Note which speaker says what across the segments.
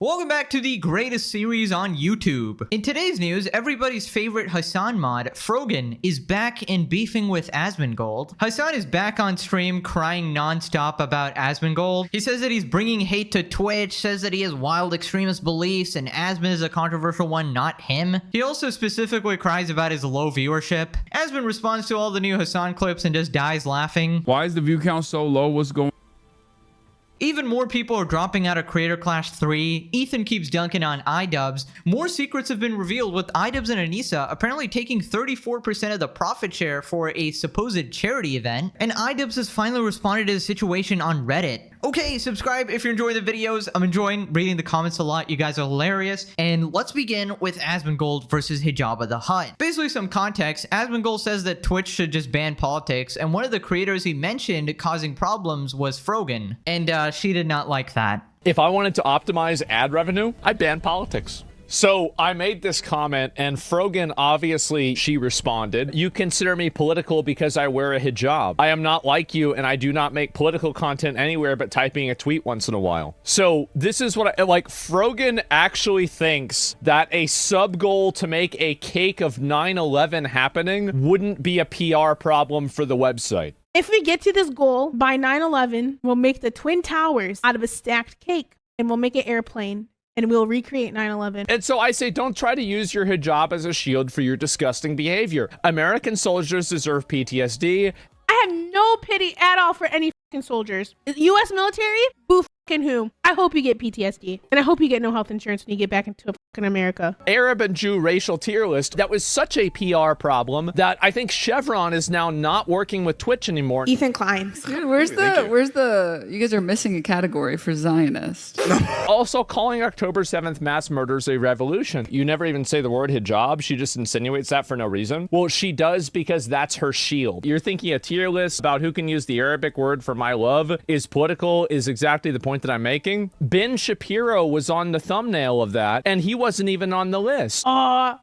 Speaker 1: Welcome back to the greatest series on YouTube. In today's news, everybody's favorite Hassan mod, Frogan, is back and beefing with Asmongold. Hassan is back on stream crying non-stop about Asmongold. He says that he's bringing hate to Twitch, says that he has wild extremist beliefs, and Asmon is a controversial one, not him. He also specifically cries about his low viewership. Asmon responds to all the new Hassan clips and just dies laughing.
Speaker 2: Why is the view count so low? What's going on?
Speaker 1: Even more people are dropping out of Creator Clash 3. Ethan keeps dunking on Idubbbz. More secrets have been revealed, with Idubbbz and Anissa apparently taking 34% of the profit share for a supposed charity event. And Idubbbz has finally responded to the situation on Reddit. Okay, subscribe if you're enjoying the videos. I'm enjoying reading the comments a lot. You guys are hilarious. And let's begin with Asmongold versus Idubbbz the Hutt. Basically, some context. Asmongold says that Twitch should just ban politics, and one of the creators he mentioned causing problems was Frogan. And she did not like that.
Speaker 3: If I wanted to optimize ad revenue, I'd ban politics. So I made this comment, and Frogan, obviously, she responded, "You consider me political because I wear a hijab. I am not like you, and I do not make political content anywhere but typing a tweet once in a while." So this is what I like. Frogan actually thinks that a sub goal to make a cake of 9/11 happening wouldn't be a PR problem for the website.
Speaker 4: If we get to this goal by 9/11, we'll make the Twin Towers out of a stacked cake, and we'll make an airplane. And we'll recreate 9/11.
Speaker 3: And so I say, don't try to use your hijab as a shield for your disgusting behavior. American soldiers deserve PTSD.
Speaker 4: I have no pity at all for any fucking soldiers. U.S. military? Boo fucking who? I hope you get PTSD. And I hope you get no health insurance when you get back into fucking America.
Speaker 3: Arab and Jew racial tier list. That was such a PR problem that I think Chevron is now not working with Twitch anymore.
Speaker 4: Ethan Klein.
Speaker 5: Dude, where's the, you guys are missing a category for Zionist.
Speaker 3: Also calling October 7th mass murders a revolution. You never even say the word hijab. She just insinuates that for no reason. Well, she does because that's her shield. You're thinking a tier list about who can use the Arabic word for my love is political is exactly the point that I'm making. Ben Shapiro was on the thumbnail of that, and he wasn't even on the list.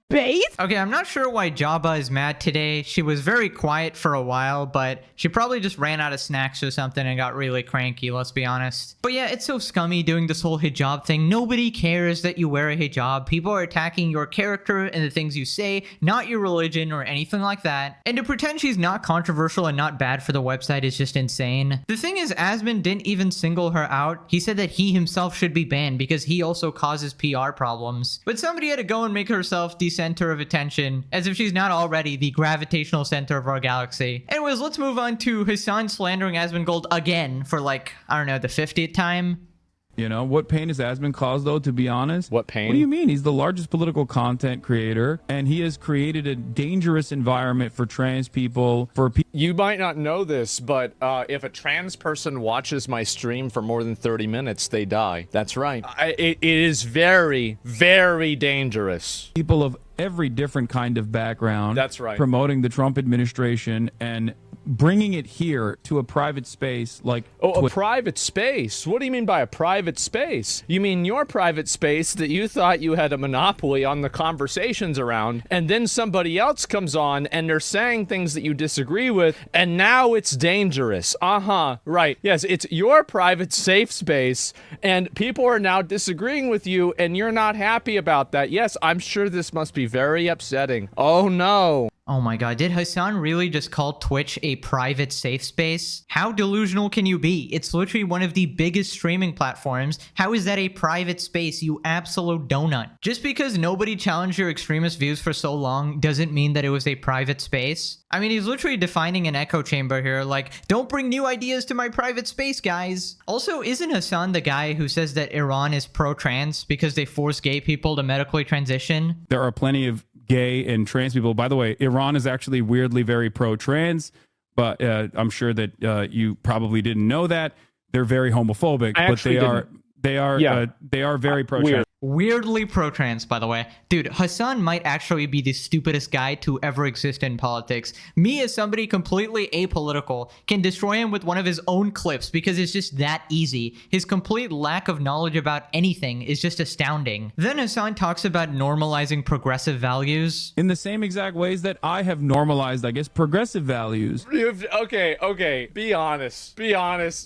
Speaker 4: Base?
Speaker 1: Okay, I'm not sure why Jabba is mad today. She was very quiet for a while, but she probably just ran out of snacks or something and got really cranky, let's be honest. But yeah, it's so scummy doing this whole hijab thing. Nobody cares that you wear a hijab. People are attacking your character and the things you say, not your religion or anything like that. And to pretend she's not controversial and not bad for the website is just insane. The thing is, Asmon didn't even single her out. He said that he himself should be banned because he also causes PR problems. But somebody had to go and make herself the center of attention, as if she's not already the gravitational center of our galaxy. Anyways, let's move on to Hassan slandering Asmongold again for like, I don't know, the 50th time.
Speaker 2: You know, what pain has Asmon caused, though, to be honest?
Speaker 3: What pain?
Speaker 2: What do you mean? He's the largest political content creator, and he has created a dangerous environment for trans people, for people.
Speaker 3: You might not know this, but if a trans person watches my stream for more than 30 minutes, they die. That's right. It is very, very dangerous.
Speaker 2: People of every different kind of background.
Speaker 3: That's right.
Speaker 2: Promoting the Trump administration and bringing it here to a private space like
Speaker 3: a private space? What do you mean by a private space? You mean your private space that you thought you had a monopoly on the conversations around, and then somebody else comes on and they're saying things that you disagree with, and now it's dangerous. Right. Yes, it's your private safe space, and people are now disagreeing with you, and you're not happy about that. Yes, I'm sure this must be very upsetting. Oh no.
Speaker 1: Oh my god, did Hassan really just call Twitch a private safe space? How delusional can you be? It's literally one of the biggest streaming platforms. How is that a private space, you absolute donut? Just because nobody challenged your extremist views for so long doesn't mean that it was a private space. I mean, he's literally defining an echo chamber here, like, don't bring new ideas to my private space, guys. Also, isn't Hassan the guy who says that Iran is pro-trans because they force gay people to medically transition?
Speaker 2: There are plenty of gay and trans people. By the way, Iran is actually weirdly very pro-trans, but I'm sure that you probably didn't know that. They're very homophobic, but they are very pro-trans.
Speaker 1: Weirdly pro-trans, by the way. Dude, Hassan might actually be the stupidest guy to ever exist in politics. Me, as somebody completely apolitical, can destroy him with one of his own clips because it's just that easy. His complete lack of knowledge about anything is just astounding. Then Hassan talks about normalizing progressive values.
Speaker 2: In the same exact ways that I have normalized, I guess, progressive values.
Speaker 3: Okay. Be honest.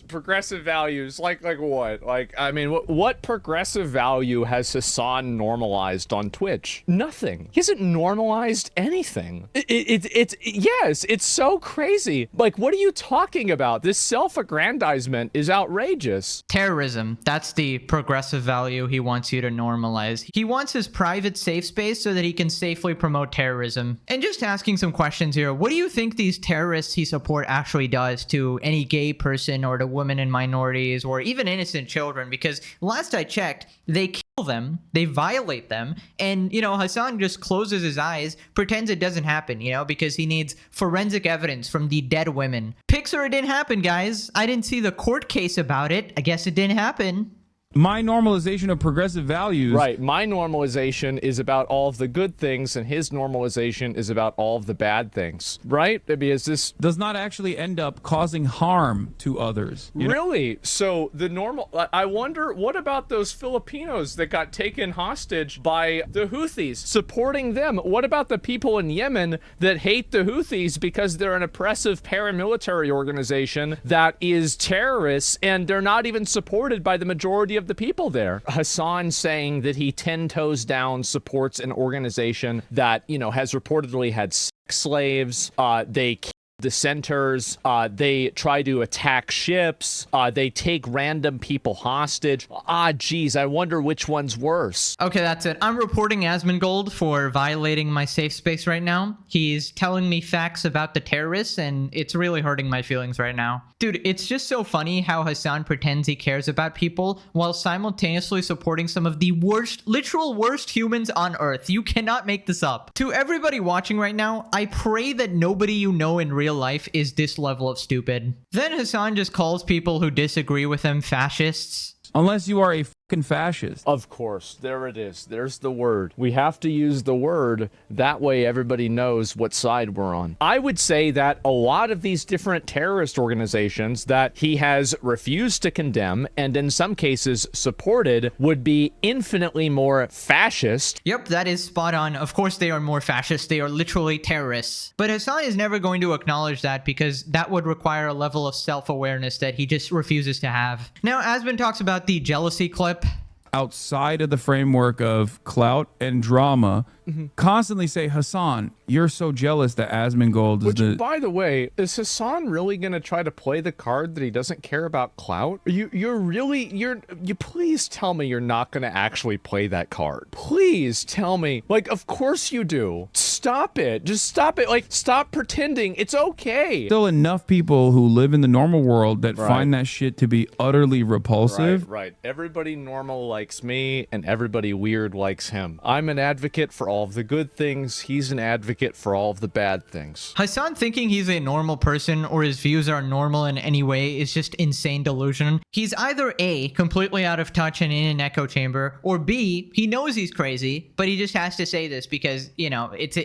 Speaker 3: Progressive values, like what? Like, I mean, what progressive value has Hassan normalized on Twitch? Nothing. He hasn't normalized anything. It's so crazy. Like, what are you talking about? This self-aggrandizement is outrageous.
Speaker 1: Terrorism. That's the progressive value he wants you to normalize. He wants his private safe space so that he can safely promote terrorism. And just asking some questions here, what do you think these terrorists he support actually does to any gay person or to women and minorities or even innocent children? Because last I checked, they kill them, they violate them, and Hassan just closes his eyes, pretends it doesn't happen, because he needs forensic evidence from the dead women. Pixar, it didn't happen, guys. I didn't see the court case about it. I guess it didn't happen.
Speaker 2: My normalization of progressive values.
Speaker 3: Right. My normalization is about all of the good things, and his normalization is about all of the bad things. Right? Because this
Speaker 2: does not actually end up causing harm to others.
Speaker 3: Really? So the normal... I wonder, what about those Filipinos that got taken hostage by the Houthis? Supporting them. What about the people in Yemen that hate the Houthis because they're an oppressive paramilitary organization that is terrorists, and they're not even supported by the majority of the people there? Hassan saying that he 10 toes down supports an organization that, has reportedly had sex slaves. They kill dissenters, they try to attack ships, they take random people hostage. Geez, I wonder which one's worse.
Speaker 1: Okay, that's it. I'm reporting Asmongold for violating my safe space right now. He's telling me facts about the terrorists, and it's really hurting my feelings right now. Dude, it's just so funny how Hassan pretends he cares about people while simultaneously supporting some of the worst, literal worst humans on Earth. You cannot make this up. To everybody watching right now, I pray that nobody you know in real life is this level of stupid. Then Hassan just calls people who disagree with him fascists.
Speaker 2: Unless you are a fucking fascist.
Speaker 3: Of course, there it is. There's the word. We have to use the word. That way everybody knows what side we're on. I would say that a lot of these different terrorist organizations that he has refused to condemn, and in some cases supported, would be infinitely more fascist.
Speaker 1: Yep, that is spot on. Of course they are more fascist. They are literally terrorists. But Hassan is never going to acknowledge that because that would require a level of self-awareness that he just refuses to have. Now, Asmon talks about the jealousy clip.
Speaker 2: Outside of the framework of clout and drama, constantly say, Hassan, you're so jealous that Asmongold is
Speaker 3: Which, by the way, is Hassan really going to try to play the card that he doesn't care about clout? You please tell me you're not going to actually play that card. Please tell me. Like, of course you do. Stop it. Just stop it. Like, stop pretending. It's okay.
Speaker 2: Still enough people who live in the normal world that find that shit to be utterly repulsive.
Speaker 3: Right. Everybody normal likes me, and everybody weird likes him. I'm an advocate for all of the good things. He's an advocate for all of the bad things.
Speaker 1: Hassan thinking he's a normal person or his views are normal in any way is just insane delusion. He's either A, completely out of touch and in an echo chamber, or B, he knows he's crazy, but he just has to say this because,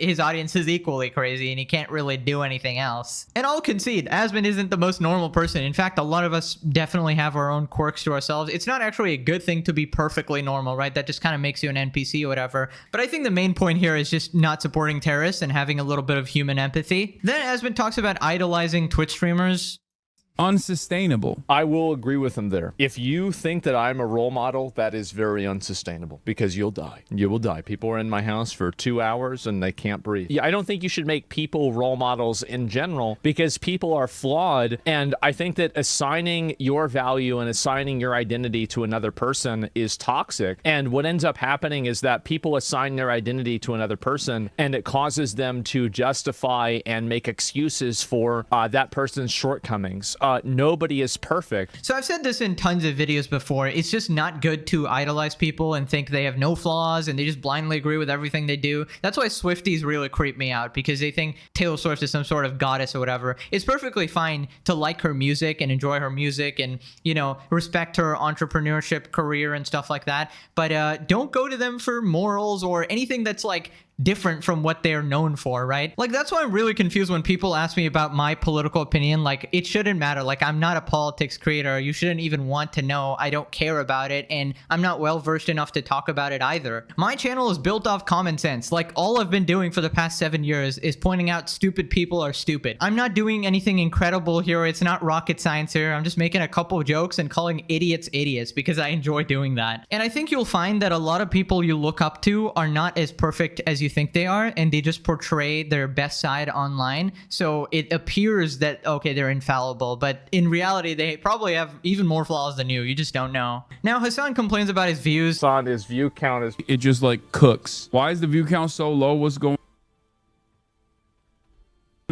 Speaker 1: his audience is equally crazy and he can't really do anything else. And I'll concede, Asmon isn't the most normal person. In fact, a lot of us definitely have our own quirks to ourselves. It's not actually a good thing to be perfectly normal, right? That just kind of makes you an NPC or whatever. But I think the main point here is just not supporting terrorists and having a little bit of human empathy. Then Asmon talks about idolizing Twitch streamers.
Speaker 2: Unsustainable.
Speaker 3: I will agree with him there. If you think that I'm a role model, that is very unsustainable because you'll die. You will die. People are in my house for 2 hours and they can't breathe. Yeah, I don't think you should make people role models in general because people are flawed. And I think that assigning your value and assigning your identity to another person is toxic. And what ends up happening is that people assign their identity to another person and it causes them to justify and make excuses for that person's shortcomings. nobody is perfect.
Speaker 1: So I've said this in tons of videos before. It's just not good to idolize people and think they have no flaws and they just blindly agree with everything they do. That's why Swifties really creep me out, because they think Taylor Swift is some sort of goddess or whatever. It's perfectly fine to like her music and enjoy her music and, you know, respect her entrepreneurship career and stuff like that. But don't go to them for morals or anything that's like different from what they're known for, right? Like, that's why I'm really confused when people ask me about my political opinion. Like, it shouldn't matter. Like, I'm not a politics creator. You shouldn't even want to know. I don't care about it, and I'm not well versed enough to talk about it either. My channel is built off common sense. Like, all I've been doing for the past 7 years is pointing out stupid people are stupid. I'm not doing anything incredible here. It's not rocket science here. I'm just making a couple of jokes and calling idiots idiots because I enjoy doing that. And I think you'll find that a lot of people you look up to are not as perfect as you think they are, and they just portray their best side online. So it appears that, okay, they're infallible, but in reality, they probably have even more flaws than you. You just don't know. Now, Hassan complains about his views.
Speaker 3: Hassan, his view count is...
Speaker 2: It just like cooks. Why is the view count so low? What's going on?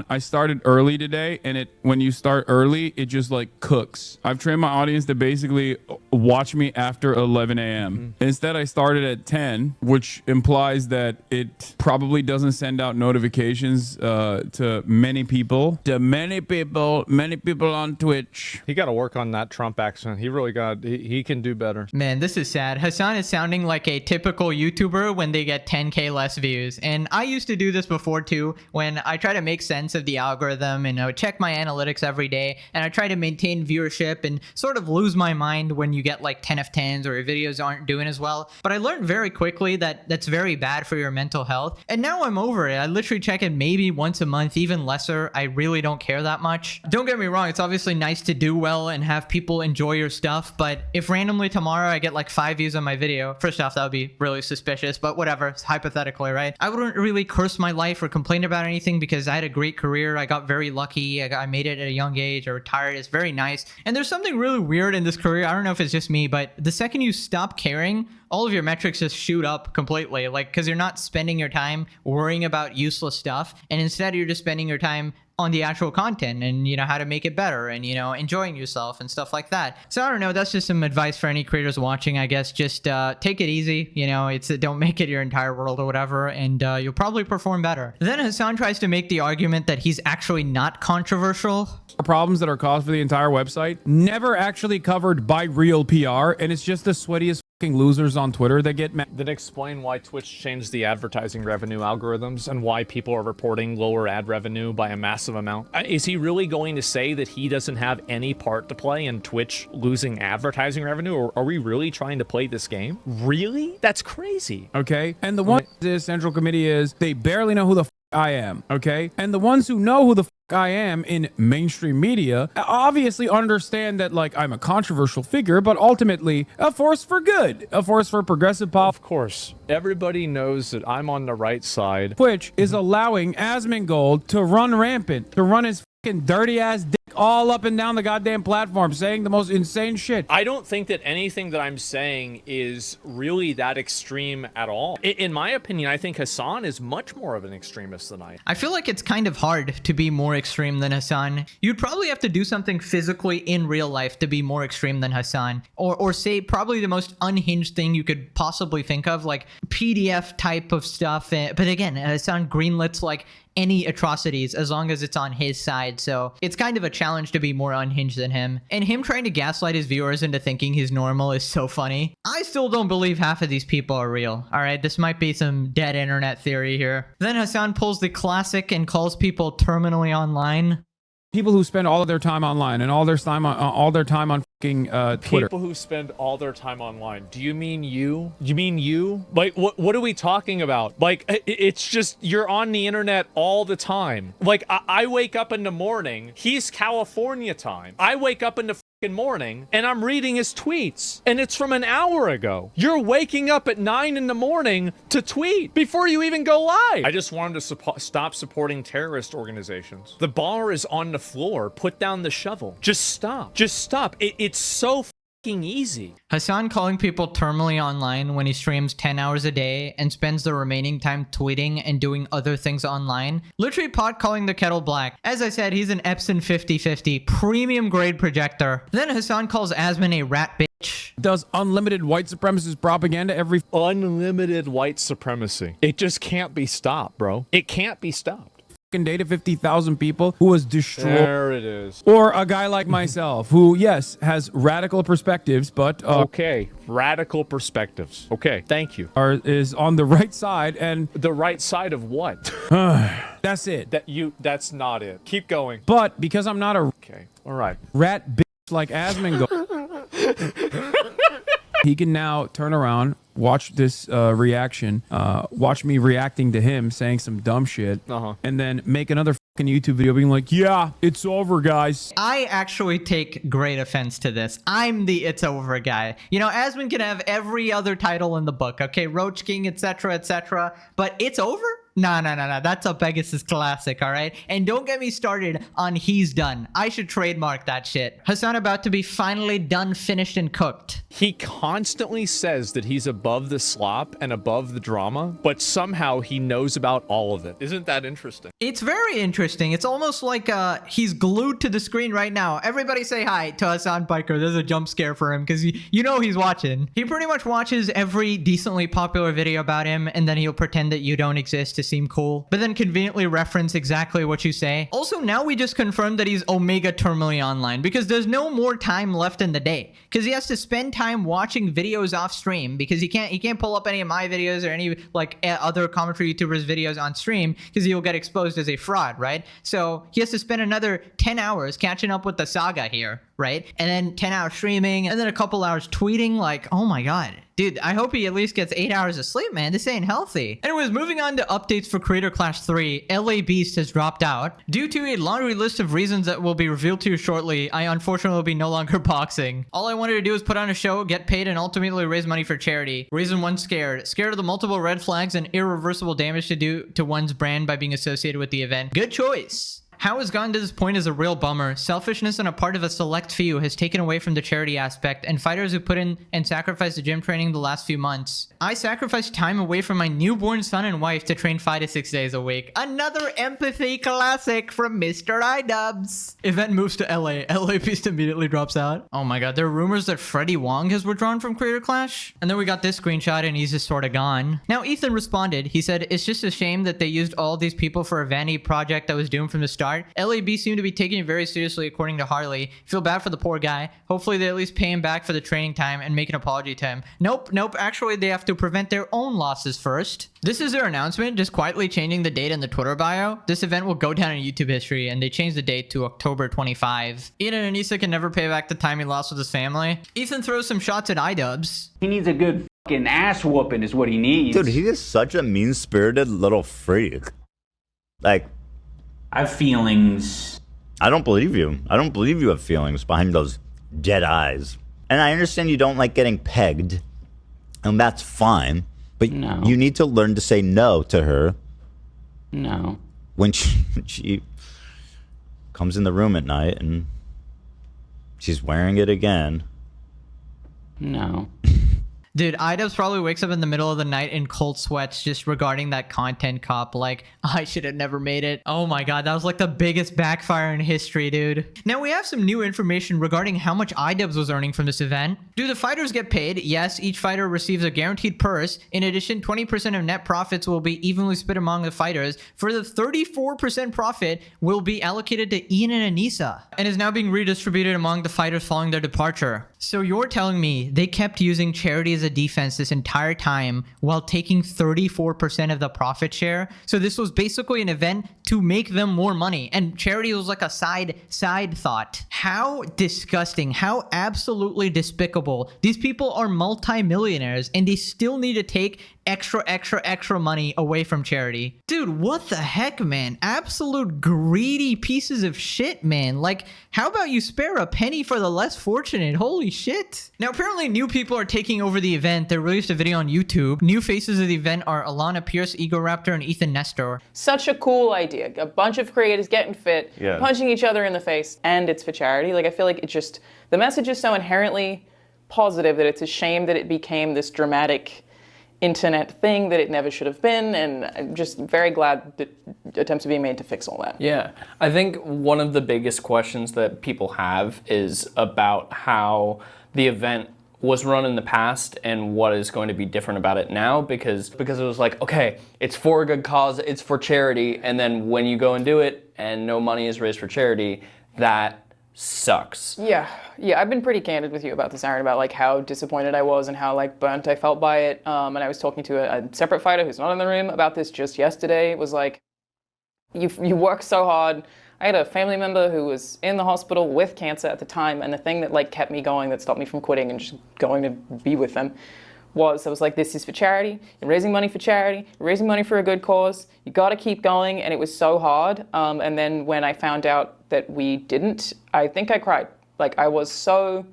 Speaker 2: I started early today, and when you start early, it just like cooks. I've trained my audience to basically watch me after 11 a.m. Instead, I started at 10, which implies that it probably doesn't send out notifications to many people. Many people on Twitch.
Speaker 3: He got to work on that Trump accent. He really got... He can do better.
Speaker 1: Man, this is sad. Hassan is sounding like a typical YouTuber when they get 10K less views. And I used to do this before too, when I try to make sense of the algorithm and I would check my analytics every day, and I try to maintain viewership and sort of lose my mind when you get like 10 of 10s or your videos aren't doing as well. But I learned very quickly that that's very bad for your mental health. And now I'm over it. I literally check it maybe once a month, even lesser. I really don't care that much. Don't get me wrong. It's obviously nice to do well and have people enjoy your stuff. But if randomly tomorrow I get like 5 views on my video, first off, that would be really suspicious, but whatever, hypothetically, right? I wouldn't really curse my life or complain about anything because I had a great career. I got very lucky. I made it at a young age. I retired. It's very nice. And there's something really weird in this career. I don't know if it's just me, but the second you stop caring, all of your metrics just shoot up completely. Like, because you're not spending your time worrying about useless stuff. And instead, you're just spending your time on the actual content and, you know, how to make it better and, you know, enjoying yourself and stuff like that. So I don't know. That's just some advice for any creators watching, I guess. Just take it easy. You know, don't make it your entire world or whatever, and you'll probably perform better. Then Hassan tries to make the argument that he's actually not controversial.
Speaker 2: Problems that are caused for the entire website never actually covered by real PR, and it's just the sweatiest fucking losers on Twitter that get mad.
Speaker 3: Then explain why Twitch changed the advertising revenue algorithms and why people are reporting lower ad revenue by a massive amount. Is he really going to say that he doesn't have any part to play in Twitch losing advertising revenue, or are we really trying to play this game? Really? That's crazy.
Speaker 2: Okay, and the one this central committee is they barely know who the I am, okay? And the ones who know who the I am in mainstream media obviously understand that, like, I'm a controversial figure, but ultimately a force for good, a force for progressive pop.
Speaker 3: Of course, everybody knows that I'm on the right side.
Speaker 2: Twitch is allowing Asmongold to run rampant, to run his fucking dirty ass dick all up and down the goddamn platform, saying the most insane shit.
Speaker 3: I don't think that anything that I'm saying is really that extreme at all. In my opinion, I think Hassan is much more of an extremist than I am.
Speaker 1: I feel like it's kind of hard to be more extreme than Hassan. You'd probably have to do something physically in real life to be more extreme than Hassan. Or say probably the most unhinged thing you could possibly think of, like PDF type of stuff. But again, Hassan greenlets like any atrocities as long as it's on his side. So it's kind of a challenge to be more unhinged than him. And him trying to gaslight his viewers into thinking he's normal is so funny. I still don't believe half of these people are real. All right, this might be some dead internet theory here. Then Hassan pulls the classic and calls people terminally online.
Speaker 2: People who spend all of their time online and all their time on fucking Twitter.
Speaker 3: People who spend all their time online. Do you mean you? You mean you? Like, what are we talking about? Like, it's just, you're on the internet all the time. Like, I wake up in the morning. He's California time. I wake up in the morning and I'm reading his tweets, and it's from an hour ago. You're waking up at 9 in the morning to tweet before you even go live. I just wanted to stop supporting terrorist organizations. The bar is on the floor. Put down the shovel. Just stop. Just stop. It's so easy.
Speaker 1: Hassan calling people terminally online when he streams 10 hours a day and spends the remaining time tweeting and doing other things online. Literally pot calling the kettle black. As I said, he's an Epson 5050 premium grade projector. Then Hassan calls Asmon a rat bitch.
Speaker 2: Does unlimited white supremacist propaganda every
Speaker 3: Unlimited white supremacy. It just can't be stopped, bro. It can't be stopped.
Speaker 2: day to 50,000 people who was destroyed.
Speaker 3: There it is.
Speaker 2: Or a guy like myself who, yes, has radical perspectives, but
Speaker 3: Okay, radical perspectives. Okay, thank you.
Speaker 2: is on the right side, and
Speaker 3: The right side of what?
Speaker 2: that's it.
Speaker 3: That's not it. Keep going.
Speaker 2: But because I'm not a
Speaker 3: Okay, all right.
Speaker 2: rat bitch like Asmongold, he can now turn around, watch this reaction, watch me reacting to him saying some dumb shit, and then make another fucking YouTube video being like, yeah, it's over, guys.
Speaker 1: I actually take great offense to this. I'm the it's over guy. You know, Asmon can have every other title in the book, okay? Roach King, etc., etc., but it's over? No. That's a Pegasus classic, all right? And don't get me started on he's done. I should trademark that shit. Hassan about to be finally done, finished, and cooked.
Speaker 3: He constantly says that he's above the slop and above the drama, but somehow he knows about all of it. Isn't that interesting?
Speaker 1: It's very interesting. It's almost like he's glued to the screen right now. Everybody say hi to Hassan Biker. There's a jump scare for him because you know he's watching. He pretty much watches every decently popular video about him, and then he'll pretend that you don't exist to seem cool, but then conveniently reference exactly what you say. Also, now we just confirmed that he's Omega terminally online because there's no more time left in the day because he has to spend time watching videos off stream because he can't pull up any of my videos or any like other commentary YouTubers videos on stream because he'll get exposed as a fraud, right? So he has to spend another 10 hours catching up with the saga here, right? And then 10 hours streaming and then a couple hours tweeting. Like, oh my god. Dude, I hope he at least gets 8 hours of sleep, man. This ain't healthy. Anyways, moving on to updates for Creator Clash 3, LA Beast has dropped out. Due to a laundry list of reasons that will be revealed to you shortly, I unfortunately will be no longer boxing. All I wanted to do was put on a show, get paid, and ultimately raise money for charity. Reason 1, scared. Scared of the multiple red flags and irreversible damage to do to one's brand by being associated with the event. Good choice. How it's gotten to this point is a real bummer. Selfishness on a part of a select few has taken away from the charity aspect, and fighters who put in and sacrificed the gym training the last few months. I sacrificed time away from my newborn son and wife to train 5 to 6 days a week. Another empathy classic from Mr. Idubbbz. Event moves to LA. LA Beast immediately drops out. Oh my god, there are rumors that Freddie Wong has withdrawn from Creator Clash. And then we got this screenshot and he's just sort of gone. Now Ethan responded. He said, it's just a shame that they used all these people for a vanity project that was doomed from the start. LAB seemed to be taking it very seriously according to Harley. Feel bad for the poor guy. Hopefully they at least pay him back for the training time and make an apology to him. Nope. Actually, they have to prevent their own losses first. This is their announcement, just quietly changing the date in the Twitter bio. This event will go down in YouTube history, and they changed the date to October 25. Ian and Anissa can never pay back the time he lost with his family. Ethan throws some shots at Idubbbz.
Speaker 6: He needs a good fucking ass whooping is what he needs.
Speaker 7: Dude, he is such a mean-spirited little freak. Like,
Speaker 6: I have feelings.
Speaker 7: I don't believe you. I don't believe you have feelings behind those dead eyes. And I understand you don't like getting pegged, and that's fine. But you need to learn to say no to her.
Speaker 6: No.
Speaker 7: When she comes in the room at night and she's wearing it again.
Speaker 6: No.
Speaker 1: Dude, Idubbbz probably wakes up in the middle of the night in cold sweats just regarding that content cop. Like, I should have never made it. Oh my god, that was like the biggest backfire in history, dude. Now, we have some new information regarding how much Idubbbz was earning from this event. Do the fighters get paid? Yes, each fighter receives a guaranteed purse. In addition, 20% of net profits will be evenly split among the fighters. For the 34% profit will be allocated to Ian and Anissa and is now being redistributed among the fighters following their departure. So you're telling me they kept using charity as a defense this entire time while taking 34% of the profit share? So this was basically an event to make them more money, and charity was like a side thought. How disgusting, how absolutely despicable. These people are multi-millionaires and they still need to take extra money away from charity. Dude, what the heck, man? Absolute greedy pieces of shit, man. Like, how about you spare a penny for the less fortunate? Holy shit. Now, apparently new people are taking over the event. They released a video on YouTube. New faces of the event are Alana Pierce, Ego Raptor, and Ethan Nestor.
Speaker 8: Such a cool idea. A bunch of creators getting fit, punching each other in the face, and it's for charity. Like, I feel like it just, the message is so inherently positive that it's a shame that it became this dramatic internet thing that it never should have been, and I'm just very glad that attempts are being made to fix all that.
Speaker 9: Yeah, I think one of the biggest questions that people have is about how the event was run in the past and what is going to be different about it now, because it was like, okay, it's for a good cause, it's for charity, and then when you go and do it and no money is raised for charity, that sucks.
Speaker 8: Yeah, I've been pretty candid with you about this, Aaron, about like how disappointed I was and how like burnt I felt by it. And I was talking to a separate fighter who's not in the room about this just yesterday. It was like, you work so hard. I had a family member who was in the hospital with cancer at the time, and the thing that like kept me going, that stopped me from quitting and just going to be with them, was I was like, this is for charity. You're raising money for charity. You're raising money for a good cause. You got to keep going. And it was so hard. And then when I found out that we didn't, I think I cried. Like, I was so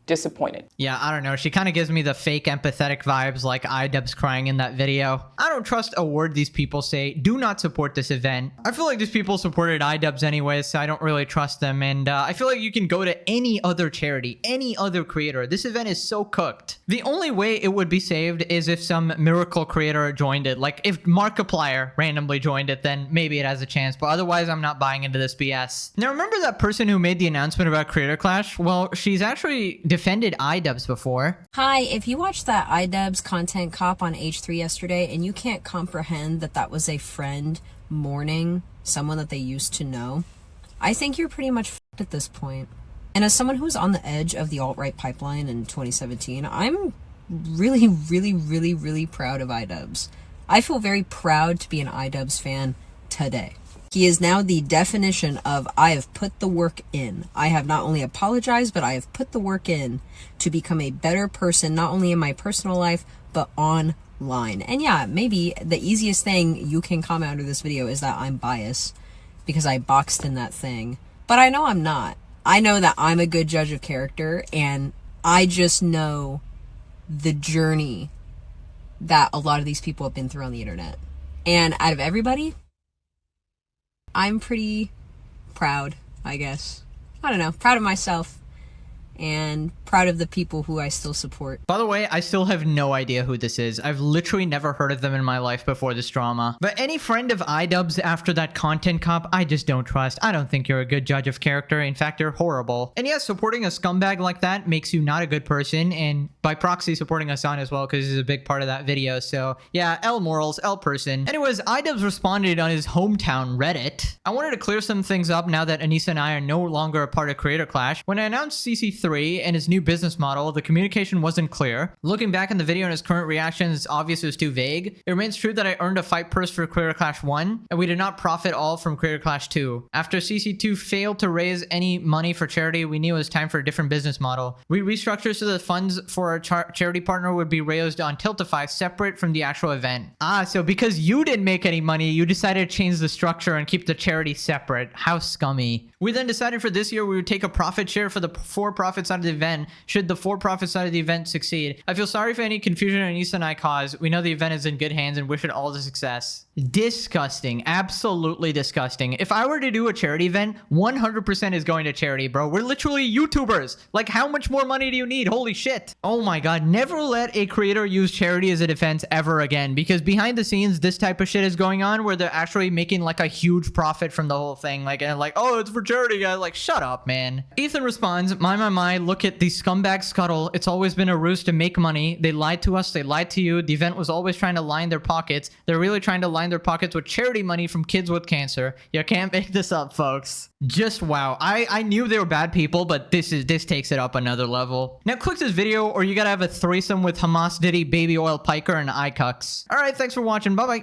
Speaker 8: disappointed.
Speaker 1: Yeah, I don't know. She kind of gives me the fake empathetic vibes like Idubbbz crying in that video. I don't trust a word these people say. Do not support this event. I feel like these people supported Idubbbz anyways, so I don't really trust them. And I feel like you can go to any other charity, any other creator. This event is so cooked. The only way it would be saved is if some miracle creator joined it. Like if Markiplier randomly joined it, then maybe it has a chance. But otherwise, I'm not buying into this BS. Now, remember that person who made the announcement about Creator Clash? Well, she's actually defended Idubbbz before.
Speaker 10: Hi, if you watched that Idubbbz content cop on H3 yesterday and you can't comprehend that that was a friend mourning someone that they used to know, I think you're pretty much f***ed at this point. And as someone who was on the edge of the alt-right pipeline in 2017, I'm really, really, really, really proud of Idubbbz. I feel very proud to be an Idubbbz fan today. He is now the definition of I have put the work in. I have not only apologized, but I have put the work in to become a better person, not only in my personal life, but online. And yeah, maybe the easiest thing you can comment under this video is that I'm biased because I boxed in that thing. But I know I'm not. I know that I'm a good judge of character, and I just know the journey that a lot of these people have been through on the internet. And out of everybody, I'm pretty proud, I guess. I don't know, proud of myself and proud of the people who I still support.
Speaker 1: By the way, I still have no idea who this is. I've literally never heard of them in my life before this drama. But any friend of Idubbbz after that content cop, I just don't trust. I don't think you're a good judge of character. In fact, you're horrible. And yes, supporting a scumbag like that makes you not a good person, and by proxy supporting Hassan as well, because he's a big part of that video. So yeah, L morals, L person. Anyways, Idubbbz responded on his hometown Reddit. I wanted to clear some things up now that Anissa and I are no longer a part of Creator Clash. When I announced CC3 and his new business model, the communication wasn't clear. Looking back in the video and his current reactions, it's obvious it was too vague. It remains true that I earned a fight purse for Creator Clash 1, and we did not profit all from Creator Clash 2. After CC2 failed to raise any money for charity, we knew it was time for a different business model. We restructured so the funds for our charity partner would be raised on Tiltify separate from the actual event. Ah, so because you didn't make any money, you decided to change the structure and keep the charity separate. How scummy. We then decided for this year we would take a profit share for the for-profit side of the event should the for-profit side of the event succeed. I feel sorry for any confusion Anissa and I caused. We know the event is in good hands and wish it all the success. Disgusting. Absolutely disgusting. If I were to do a charity event, 100% is going to charity, bro. We're literally YouTubers. Like, how much more money do you need? Holy shit. Oh my god. Never let a creator use charity as a defense ever again, because behind the scenes, this type of shit is going on where they're actually making like a huge profit from the whole thing. Like, and like, oh, it's for charity, guys. Like, shut up, man. Ethan responds, my, look at the scumbag scuttle. It's always been a ruse to make money. They lied to us. They lied to you. The event was always trying to line their pockets. They're really trying to line their pockets with charity money from kids with cancer. You can't make this up, folks. Just wow. I knew they were bad people, but this takes it up another level. Now click this video or you gotta have a threesome with Hamas Diddy, Baby Oil Piker, and Icucks. Alright, thanks for watching. Bye-bye.